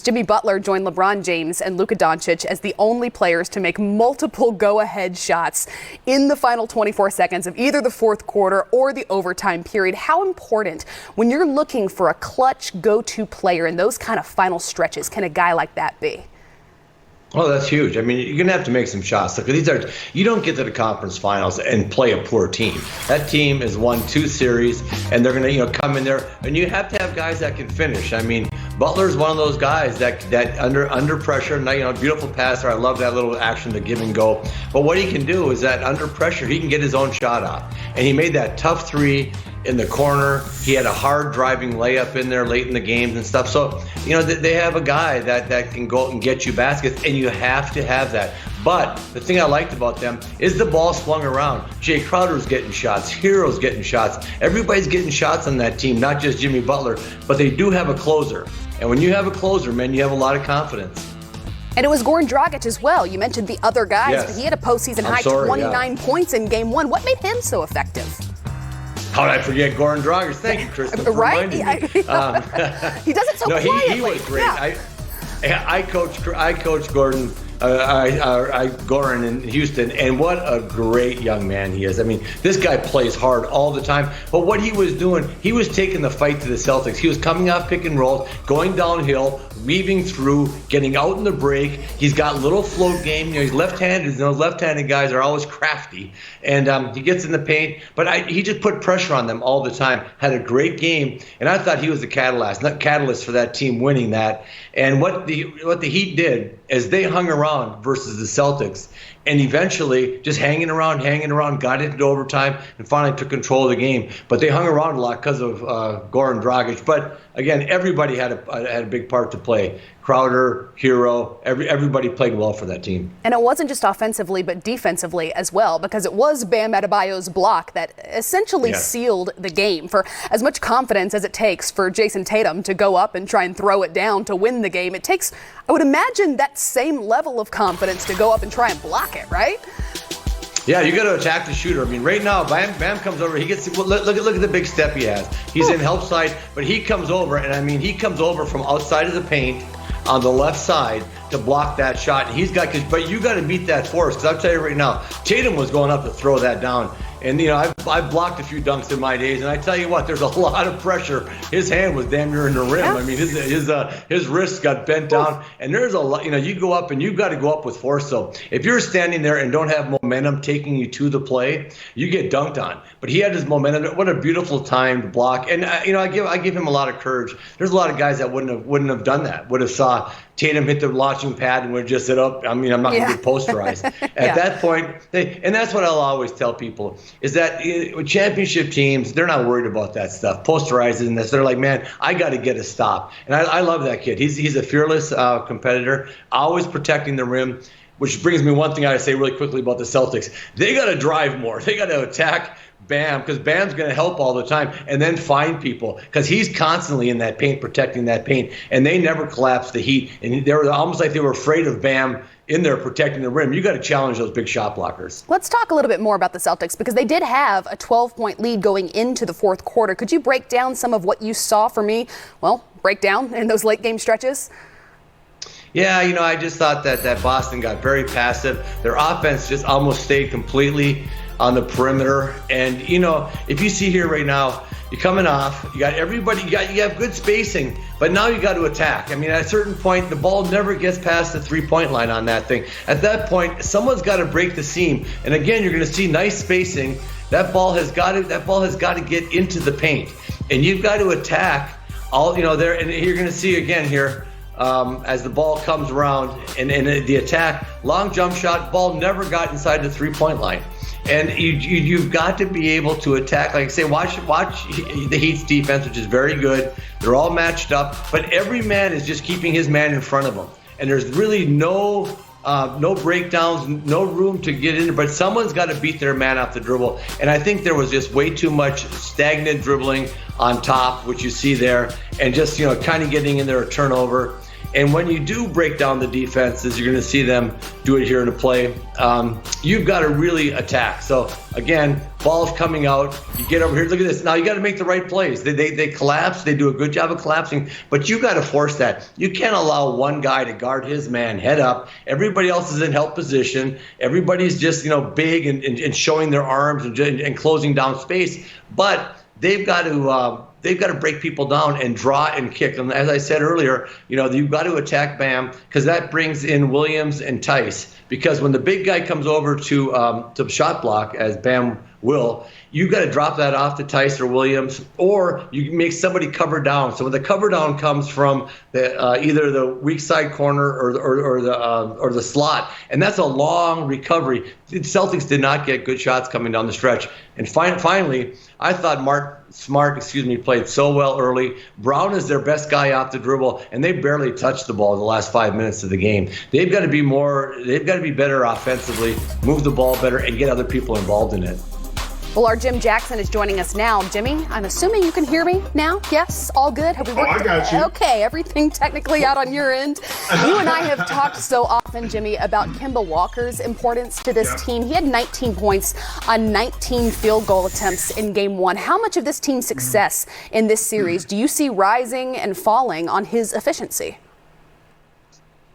Jimmy Butler joined LeBron James and Luka Doncic as the only players to make multiple go-ahead shots in the final 24 seconds of either the fourth quarter or the overtime period. How important, when you're looking for a clutch go-to player in those kind of final stretches, can a guy like that be? Oh, that's huge. I mean, you're going to have to make some shots. Look, you don't get to the conference finals and play a poor team. That team has won 2 series, and they're going to, come in there, and you have to have guys that can finish. I mean, Butler's one of those guys that under pressure, beautiful passer. I love that little action to give and go. But what he can do is that under pressure, he can get his own shot off. And he made that tough 3 in the corner. He had a hard driving layup in there late in the games and stuff. So, they have a guy that can go and get you baskets, and you have to have that. But the thing I liked about them is the ball swung around. Jay Crowder's getting shots. Hero's getting shots. Everybody's getting shots on that team, not just Jimmy Butler, but they do have a closer. And when you have a closer, man, you have a lot of confidence. And it was Goran Dragic as well. You mentioned the other guys, yes. But he had a postseason high 29 points in Game 1. What made him so effective? How did I forget Goran Dragic? Thank you, Kristen, for reminding me. He does it so quietly. He was great. Yeah. I coached Gordon. Goran in Houston, and what a great young man he is. I mean, this guy plays hard all the time, but what he was doing, he was taking the fight to the Celtics. He was coming off pick and rolls, going downhill, weaving through, getting out in the break. He's got little float game. He's left-handed. Those left-handed guys are always crafty, and he gets in the paint, but he just put pressure on them all the time. Had a great game, and I thought he was the catalyst for that team winning that. And what the Heat did is they hung around versus the Celtics, and eventually just hanging around, got into overtime, and finally took control of the game. But they hung around a lot because of Goran Dragic. But again, everybody had a big part to play. Crowder, Hero, everybody played well for that team. And it wasn't just offensively, but defensively as well, because it was Bam Adebayo's block that essentially sealed the game. For as much confidence as it takes for Jason Tatum to go up and try and throw it down to win the game, it takes, I would imagine, that same level of confidence to go up and try and block it, right? Yeah, you got to attack the shooter. I mean, right now, Bam comes over. He gets look at the big step he has. He's in help side, but he comes over, and I mean, he comes over from outside of the paint on the left side to block that shot. And but you got to beat that force, because I'll tell you right now, Tatum was going up to throw that down. And, I've blocked a few dunks in my days, and I tell you what, there's a lot of pressure. His hand was damn near in the rim. Yeah. I mean, his wrists got bent down, and there's a lot, you go up, and you've got to go up with force. So if you're standing there and don't have momentum taking you to the play, you get dunked on. But he had his momentum. What a beautiful time to block. And, I give him a lot of courage. There's a lot of guys that wouldn't have done that, would have saw Tatum hit the launching pad and would just sit up. I mean, I'm not going to get posterized. At that point, and that's what I'll always tell people, is that with championship teams, they're not worried about that stuff, posterizing this. They're like, man, I got to get a stop. And I love that kid. He's a fearless competitor, always protecting the rim, which brings me one thing I say really quickly about the Celtics. They got to drive more. They got to attack Bam, because Bam's going to help all the time, and then find people, because he's constantly in that paint, protecting that paint, and they never collapse the Heat. And they were almost like they were afraid of Bam in there protecting the rim. You got to challenge those big shot blockers. Let's talk a little bit more about the Celtics, because they did have a 12-point lead going into the fourth quarter. Could you break down some of what you saw for me? Well, break down in those late game stretches? Yeah, I just thought that Boston got very passive. Their offense just almost stayed completely on the perimeter. And, if you see here right now, you're coming off, you got everybody, you have good spacing, but now you got to attack. I mean, at a certain point, the ball never gets past the 3-point line on that thing. At that point, someone's got to break the seam. And again, you're going to see nice spacing. That ball has got to get into the paint. And you've got to attack all, there. And you're going to see again here, as the ball comes around and the attack, long jump shot, ball never got inside the 3-point line. And you've got to be able to attack. Like I say, watch the Heat's defense, which is very good. They're all matched up, but every man is just keeping his man in front of him. And there's really no breakdowns, no room to get in there, but someone's got to beat their man off the dribble. And I think there was just way too much stagnant dribbling on top, which you see there, and just, kind of getting in there a turnover. And when you do break down the defenses, you're going to see them do it here in the play. You've got to really attack. So again, ball's coming out. You get over here. Look at this. Now you got to make the right plays. They collapse. They do a good job of collapsing, but you got to force that. You can't allow one guy to guard his man head up. Everybody else is in help position. Everybody's just big and showing their arms and closing down space. But they've got to break people down and draw and kick. And as I said earlier, you've got to attack Bam, because that brings in Williams and Tice. Because when the big guy comes over to shot block, as Bam will, you've got to drop that off to Tice or Williams, or you make somebody cover down. So when the cover down comes from either the weak side corner or the slot, and that's a long recovery. The Celtics did not get good shots coming down the stretch. And finally, I thought Smart played so well early. Brown is their best guy off the dribble, and they barely touched the ball in the last 5 minutes of the game. They've got to be better offensively, move the ball better, and get other people involved in it. Well, our Jim Jackson is joining us now. Jimmy, I'm assuming you can hear me now? Yes? All good? Have we worked? I got you. Okay, everything technically out on your end. You and I have talked so often, Jimmy, about Kemba Walker's importance to this team. He had 19 points on 19 field goal attempts in Game 1. How much of this team's success in this series do you see rising and falling on his efficiency?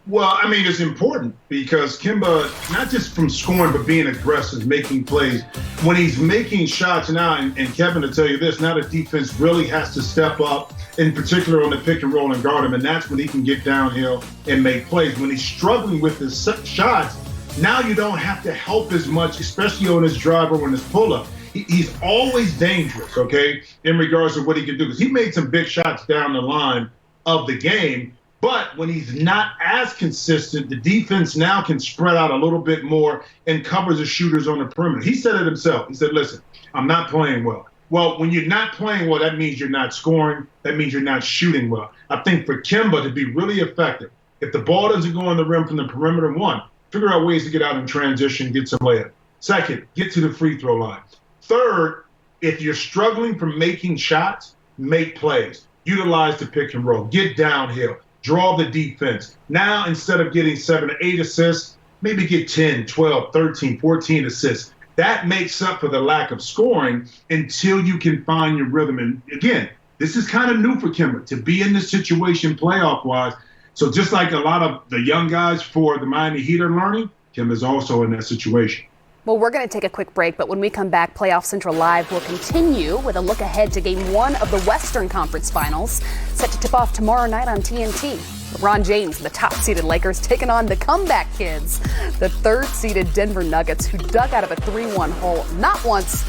Well, I mean, it's important because Kemba, not just from scoring, but being aggressive, making plays. When he's making shots now, and Kevin will tell you this, now the defense really has to step up, in particular on the pick and roll and guard him, and that's when he can get downhill and make plays. When he's struggling with his shots, now you don't have to help as much, especially on his drive or on his pull-up. He's always dangerous, okay, in regards to what he can do. Because he made some big shots down the line of the game. But when he's not as consistent, the defense now can spread out a little bit more and cover the shooters on the perimeter. He said it himself. He said, listen, I'm not playing well. Well, when you're not playing well, that means you're not scoring. That means you're not shooting well. I think for Kemba to be really effective, if the ball doesn't go on the rim from the perimeter, one, figure out ways to get out in transition, get some layup. Second, get to the free throw line. Third, if you're struggling from making shots, make plays. Utilize the pick and roll. Get downhill. Draw the defense. Now, instead of getting 7 or 8 assists, maybe get 10, 12, 13, 14 assists. That makes up for the lack of scoring until you can find your rhythm. And again, this is kind of new for Kemba to be in this situation playoff-wise. So just like a lot of the young guys for the Miami Heat are learning, Kemba's also in that situation. Well, we're going to take a quick break, but when we come back, Playoff Central Live will continue with a look ahead to Game 1 of the Western Conference Finals, set to tip off tomorrow night on TNT. LeBron James, the top-seeded Lakers, taking on the comeback kids, the third-seeded Denver Nuggets, who dug out of a 3-1 hole not once,